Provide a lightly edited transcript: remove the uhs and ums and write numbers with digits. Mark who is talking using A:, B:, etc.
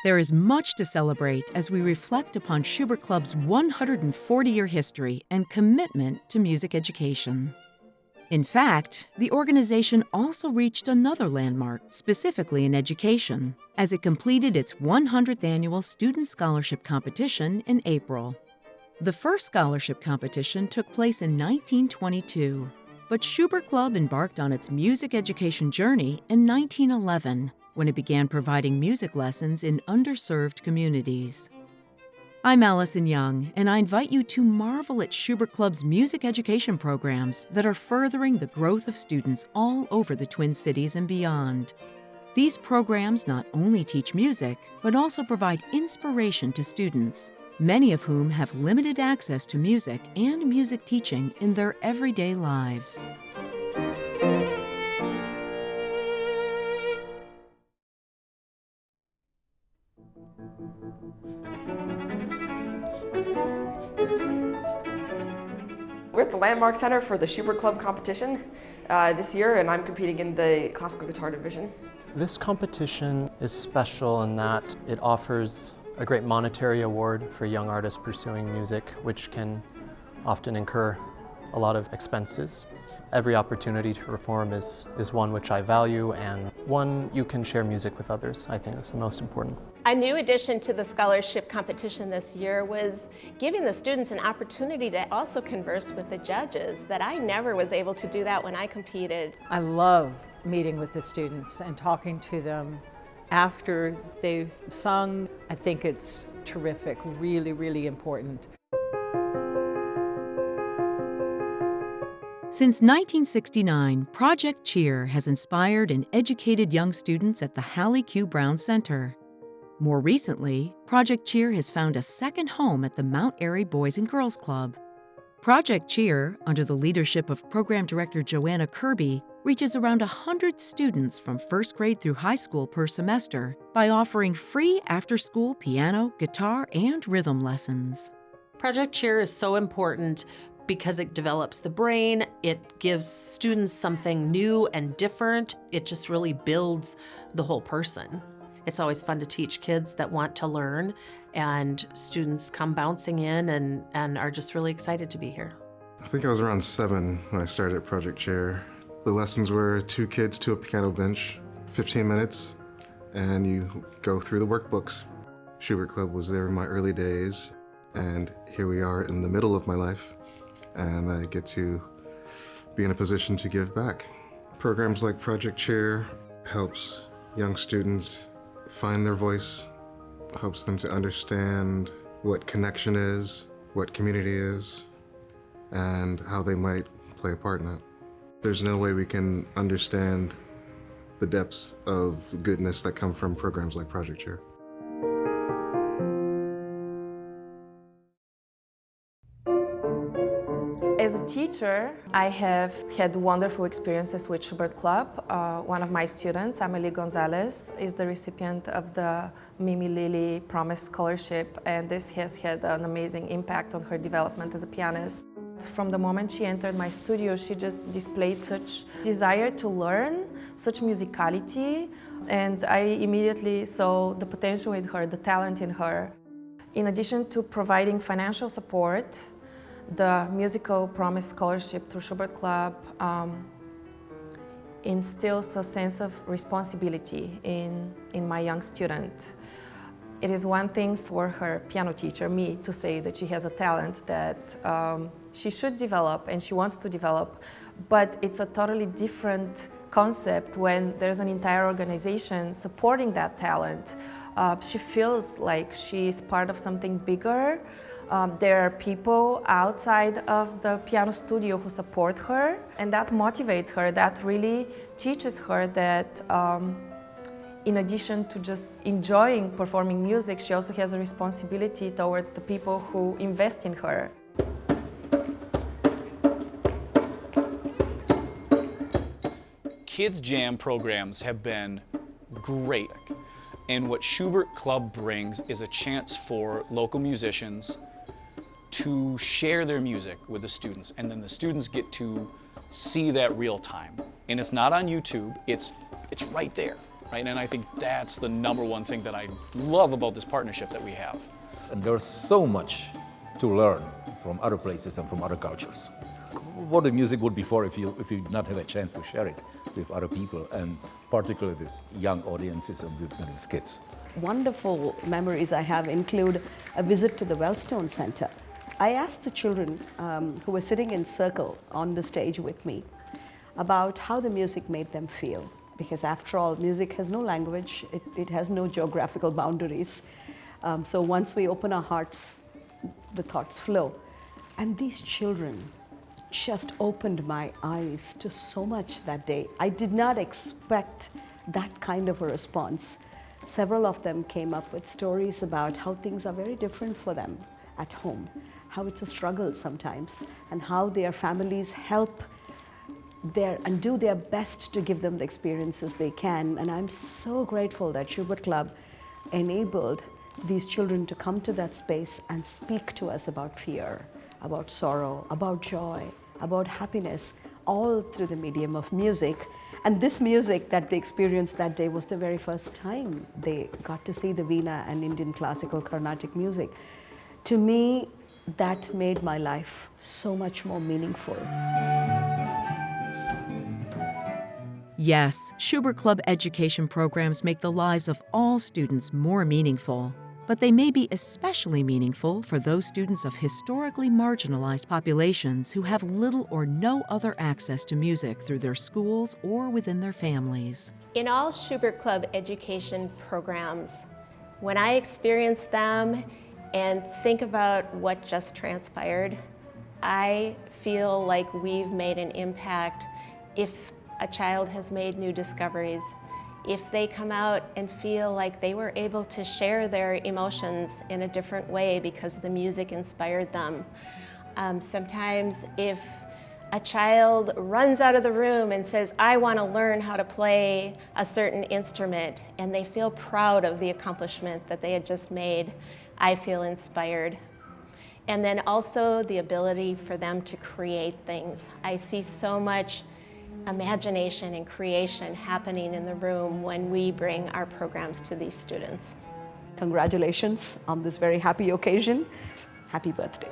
A: There is much to celebrate as we reflect upon Schubert Club's 140-year history and commitment to music education. In fact, the organization also reached another landmark, specifically in education, as it completed its 100th annual Student Scholarship Competition in April. The first scholarship competition took place in 1922, but Schubert Club embarked on its music education journey in 1911, when it began providing music lessons in underserved communities. I'm Allison Young, and I invite you to marvel at Schubert Club's music education programs that are furthering the growth of students all over the Twin Cities and beyond. These programs not only teach music, but also provide inspiration to students, many of whom have limited access to music and music teaching in their everyday lives.
B: We're at the Landmark Center for the Schubert Club competition this year, and I'm competing in the classical guitar division.
C: This competition is special in that it offers a great monetary award for young artists pursuing music, which can often incur a lot of expenses. Every opportunity to perform is one which I value, and one you can share music with others. I think that's the most important.
D: A new addition to the scholarship competition this year was giving the students an opportunity to also converse with the judges, that I never was able to do that when I competed.
E: I love meeting with the students and talking to them after they've sung. I think it's terrific, really, really important.
A: Since 1969, Project Cheer has inspired and educated young students at the Hallie Q. Brown Center. More recently, Project Cheer has found a second home at the Mount Airy Boys and Girls Club. Project Cheer, under the leadership of Program Director Joanna Kirby, reaches around 100 students from first grade through high school per semester by offering free after-school piano, guitar, and rhythm lessons.
F: Project Cheer is so important because it develops the brain, it gives students something new and different. It just really builds the whole person. It's always fun to teach kids that want to learn, and students come bouncing in and are just really excited to be here.
G: I think I was around 7 when I started at Project Chair. The lessons were 2 kids to a piano bench, 15 minutes, and you go through the workbooks. Schubert Club was there in my early days, and here we are in the middle of my life, and I get to be in a position to give back. Programs like Project Chair helps young students find their voice, helps them to understand what connection is, what community is, and how they might play a part in that. There's no way we can understand the depths of goodness that come from programs like Project Chair.
B: As a teacher, I have had wonderful experiences with Schubert Club. One of my students, Amelie Gonzalez, is the recipient of the Mimi Lilly Promise Scholarship, and this has had an amazing impact on her development as a pianist. From the moment she entered my studio, she just displayed such desire to learn, such musicality, and I immediately saw the potential in her, the talent in her. In addition to providing financial support, the Musical Promise Scholarship through Schubert Club instills a sense of responsibility in my young student. It is one thing for her piano teacher, me, to say that she has a talent that she should develop and she wants to develop, but it's a totally different concept when there's an entire organization supporting that talent. She feels like she is part of something bigger. There are people outside of the piano studio who support her, and that motivates her, that really teaches her that in addition to just enjoying performing music, she also has a responsibility towards the people who invest in her.
H: Kids Jam programs have been great, and what Schubert Club brings is a chance for local musicians to share their music with the students, and then the students get to see that real time. and it's not on YouTube, it's right there, right? And I think that's the number one thing that I love about this partnership that we have.
I: And there's so much to learn from other places and from other cultures. What the music would be for if you not have a chance to share it with other people, and particularly with young audiences and with kids.
J: Wonderful memories I have include a visit to the Wellstone Center. I asked the children who were sitting in circle on the stage with me about how the music made them feel. Because after all, music has no language, it has no geographical boundaries. So once we open our hearts, the thoughts flow. And these children just opened my eyes to so much that day. I did not expect that kind of a response. Several of them came up with stories about how things are very different for them at home, how it's a struggle sometimes, and how their families help and do their best to give them the experiences they can. And I'm so grateful that Schubert Club enabled these children to come to that space and speak to us about fear, about sorrow, about joy, about happiness, all through the medium of music. And this music that they experienced that day was the very first time they got to see the Veena and Indian classical Carnatic music. To me, that made my life so much more meaningful.
A: Yes, Schubert Club education programs make the lives of all students more meaningful, but they may be especially meaningful for those students of historically marginalized populations who have little or no other access to music through their schools or within their families.
D: In all Schubert Club education programs, when I experience them and think about what just transpired, I feel like we've made an impact. If a child has made new discoveries, if they come out and feel like they were able to share their emotions in a different way because the music inspired them. Sometimes if a child runs out of the room and says, I want to learn how to play a certain instrument, and they feel proud of the accomplishment that they had just made, I feel inspired. And then also the ability for them to create things. I see so much imagination and creation happening in the room when we bring our programs to these students.
J: Congratulations on this very happy occasion. Happy birthday.